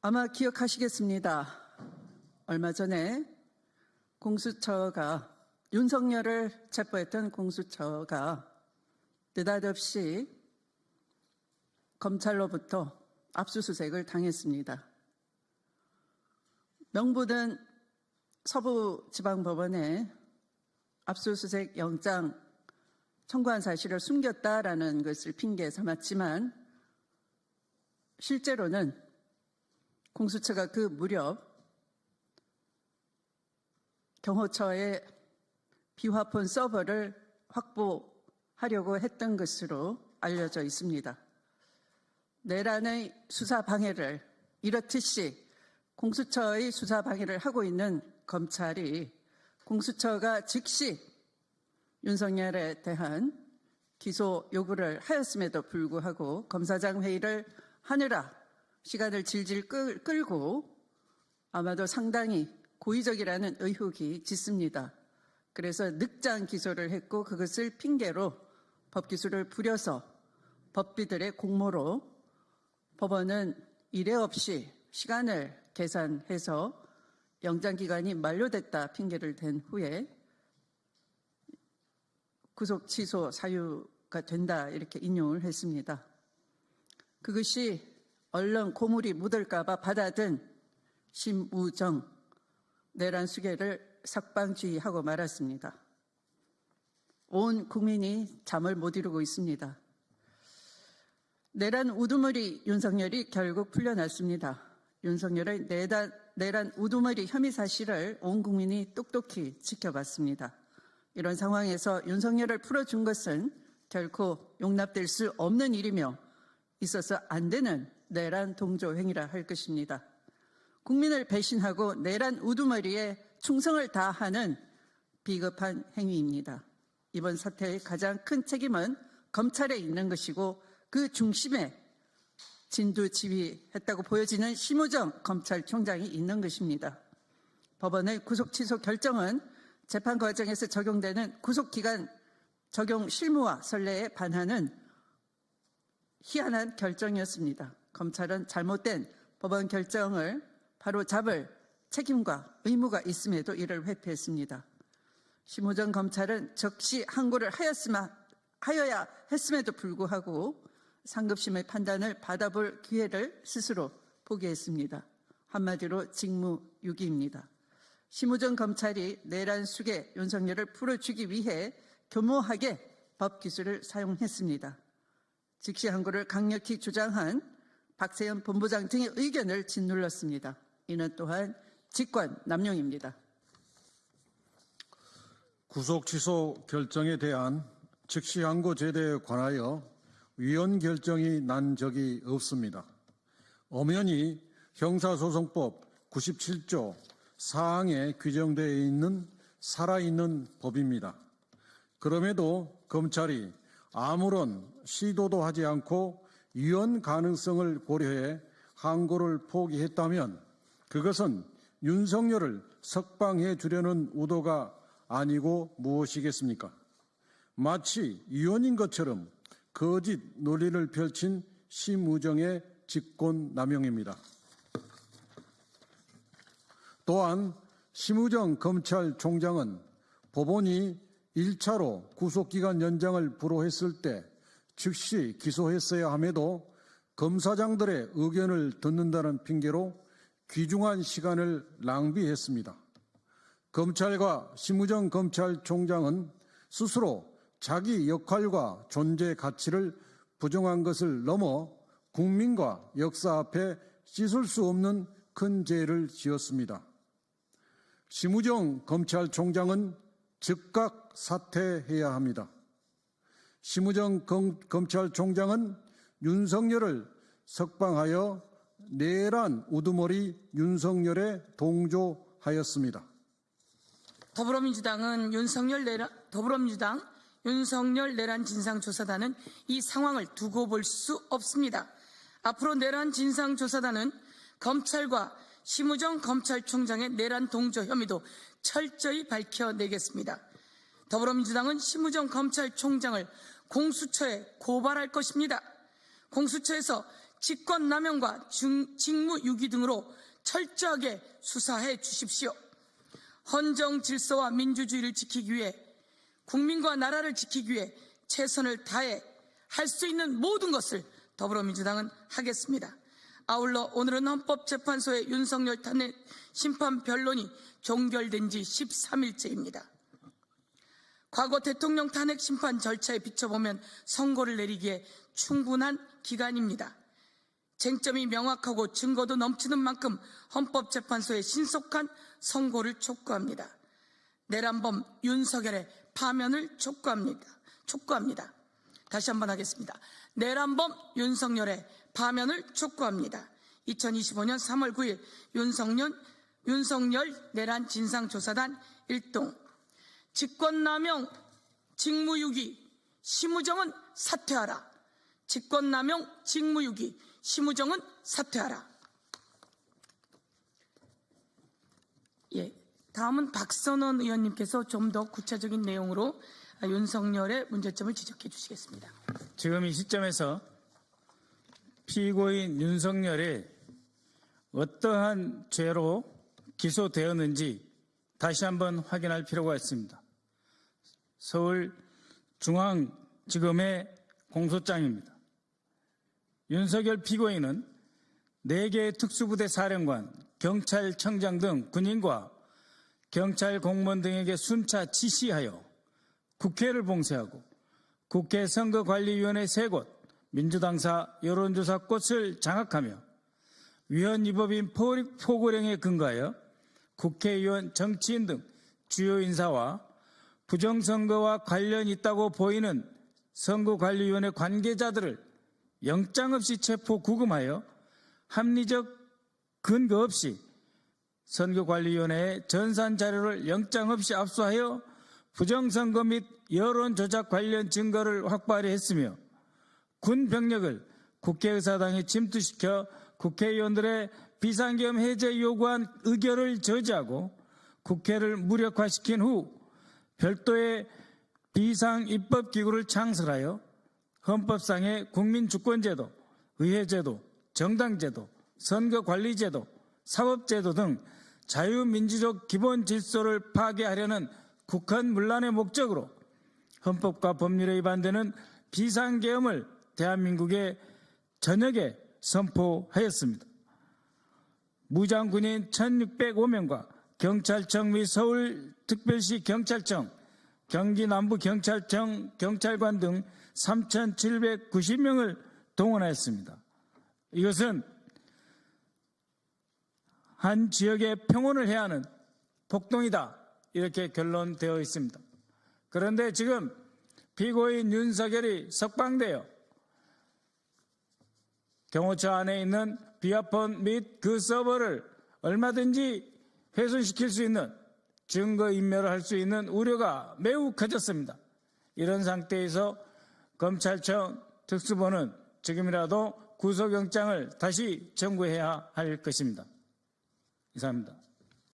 아마 기억하시겠습니다. 얼마 전에 공수처가 윤석열을 체포했던 공수처가 느닷없이 검찰로부터 압수수색을 당했습니다. 명분은 서부지방법원에 압수수색 영장 청구한 사실을 숨겼다라는 것을 핑계 삼았지만 실제로는 공수처가 그 무렵 경호처의 비화폰 서버를 확보하려고 했던 것으로 알려져 있습니다. 내란의 수사 방해를 이렇듯이 공수처의 수사 방해를 하고 있는 검찰이 공수처가 즉시 윤석열에 대한 기소 요구를 하였음에도 불구하고 검사장 회의를 하느라 시간을 질질 끌고 아마도 상당히 고의적이라는 의혹이 짙습니다. 그래서 늑장 기소를 했고 그것을 핑계로 법기술을 부려서 법비들의 공모로 법원은 이례 없이 시간을 계산해서 영장기간이 만료됐다 핑계를 댄 후에 구속 취소 사유가 된다 이렇게 인용을 했습니다. 그것이 얼른 고물이 묻을까 봐 받아든 심우정 내란 수괴를 석방주의하고 말았습니다. 온 국민이 잠을 못 이루고 있습니다. 내란 우두머리 윤석열이 결국 풀려났습니다. 윤석열의 내란 우두머리 혐의 사실을 온 국민이 똑똑히 지켜봤습니다. 이런 상황에서 윤석열을 풀어준 것은 결코 용납될 수 없는 일이며 있어서 안 되는 내란 동조 행위라 할 것입니다. 국민을 배신하고 내란 우두머리에 충성을 다하는 비겁한 행위입니다. 이번 사태의 가장 큰 책임은 검찰에 있는 것이고 그 중심에 진두지휘했다고 보여지는 심우정 검찰총장이 있는 것입니다. 법원의 구속 취소 결정은 재판 과정에서 적용되는 구속기간 적용 실무와 선례에 반하는 희한한 결정이었습니다. 검찰은 잘못된 법원 결정을 바로 잡을 책임과 의무가 있음에도 이를 회피했습니다. 심우정 검찰은 적시 항고를 하여야 했음에도 불구하고 상급심의 판단을 받아볼 기회를 스스로 포기했습니다. 한마디로 직무유기입니다. 심우정 검찰이 내란 수괴 윤석열을 풀어주기 위해 교모하게 법기술을 사용했습니다. 즉시 항고를 강력히 주장한 박세현 본부장 등의 의견을 짓눌렀습니다. 이는 또한 직권 남용입니다. 구속 취소 결정에 대한 즉시 항고 제도에 관하여 위헌 결정이 난 적이 없습니다. 엄연히 형사소송법 97조 4항에 규정되어 있는 살아있는 법입니다. 그럼에도 검찰이 아무런 시도도 하지 않고 위헌 가능성을 고려해 항고를 포기했다면 그것은 윤석열을 석방해 주려는 의도가 아니고 무엇이겠습니까? 마치 위헌인 것처럼 거짓 논리를 펼친 심우정의 직권남용입니다. 또한 심우정 검찰총장은 법원이 1차로 구속기간 연장을 불허했을 때 즉시 기소했어야 함에도 검사장들의 의견을 듣는다는 핑계로 귀중한 시간을 낭비했습니다. 검찰과 심우정 검찰총장은 스스로 자기 역할과 존재 가치를 부정한 것을 넘어 국민과 역사 앞에 씻을 수 없는 큰 죄를 지었습니다. 심우정 검찰총장은 즉각 사퇴해야 합니다. 심우정 검찰총장은 윤석열을 석방하여 내란 우두머리 윤석열에 동조하였습니다. 더불어민주당 윤석열 내란 진상조사단은 이 상황을 두고 볼 수 없습니다. 앞으로 내란 진상조사단은 검찰과 심우정 검찰총장의 내란 동조 혐의도 철저히 밝혀내겠습니다. 더불어민주당은 심우정 검찰총장을 공수처에 고발할 것입니다. 공수처에서 직권남용과 직무유기 등으로 철저하게 수사해 주십시오. 헌정 질서와 민주주의를 지키기 위해 국민과 나라를 지키기 위해 최선을 다해 할 수 있는 모든 것을 더불어민주당은 하겠습니다. 아울러 오늘은 헌법재판소의 윤석열 탄핵 심판 변론이 종결된 지 13일째입니다. 과거 대통령 탄핵 심판 절차에 비춰보면 선고를 내리기에 충분한 기간입니다. 쟁점이 명확하고 증거도 넘치는 만큼 헌법재판소의 신속한 선고를 촉구합니다. 내란범 윤석열의 파면을 촉구합니다. 다시 한번 하겠습니다. 내란범 윤석열의 파면을 촉구합니다. 2025년 3월 9일 윤석열 내란 진상조사단 1동 직권남용, 직무유기, 심우정은 사퇴하라. 직권남용, 직무유기, 심우정은 사퇴하라. 다음은 박선원 의원님께서 좀 더 구체적인 내용으로 윤석열의 문제점을 지적해 주시겠습니다. 지금 이 시점에서 피고인 윤석열이 어떠한 죄로 기소되었는지 다시 한번 확인할 필요가 있습니다. 서울중앙지검의 공소장입니다. 윤석열 피고인은 4개의 특수부대 사령관, 경찰청장 등 군인과 경찰 공무원 등에게 순차 지시하여 국회를 봉쇄하고 국회 선거관리위원회 3곳, 민주당사 여론조사 꽃을 장악하며 위헌위법인 포고령에 근거하여 국회의원, 정치인 등 주요 인사와 부정선거와 관련이 있다고 보이는 선거관리위원회 관계자들을 영장 없이 체포 구금하여 합리적 근거 없이 선거관리위원회에 전산 자료를 영장 없이 압수하여 부정선거 및 여론조작 관련 증거를 확보하려 했으며 군 병력을 국회의사당에 침투시켜 국회의원들의 비상계엄 해제 요구한 의결을 저지하고 국회를 무력화시킨 후 별도의 비상입법기구를 창설하여 헌법상의 국민주권제도, 의회제도, 정당제도, 선거관리제도, 사법제도 등 자유민주적 기본 질서를 파괴하려는 국헌문란의 목적으로 헌법과 법률에 위반되는 비상계엄을 대한민국의 전역에 선포하였습니다. 무장군인 1605명과 경찰청 및 서울특별시 경찰청, 경기남부경찰청 경찰관 등 3,790명을 동원하였습니다. 이것은 한 지역의 평온을 해야 하는 폭동이다, 이렇게 결론되어 있습니다. 그런데 지금 피고인 윤석열이 석방되어 경호처 안에 있는 비아폰 및 그 서버를 얼마든지 훼손시킬 수 있는 증거인멸을 할 수 있는 우려가 매우 커졌습니다. 이런 상태에서 검찰청 특수본은 지금이라도 구속영장을 다시 청구해야 할 것입니다. 이상입니다.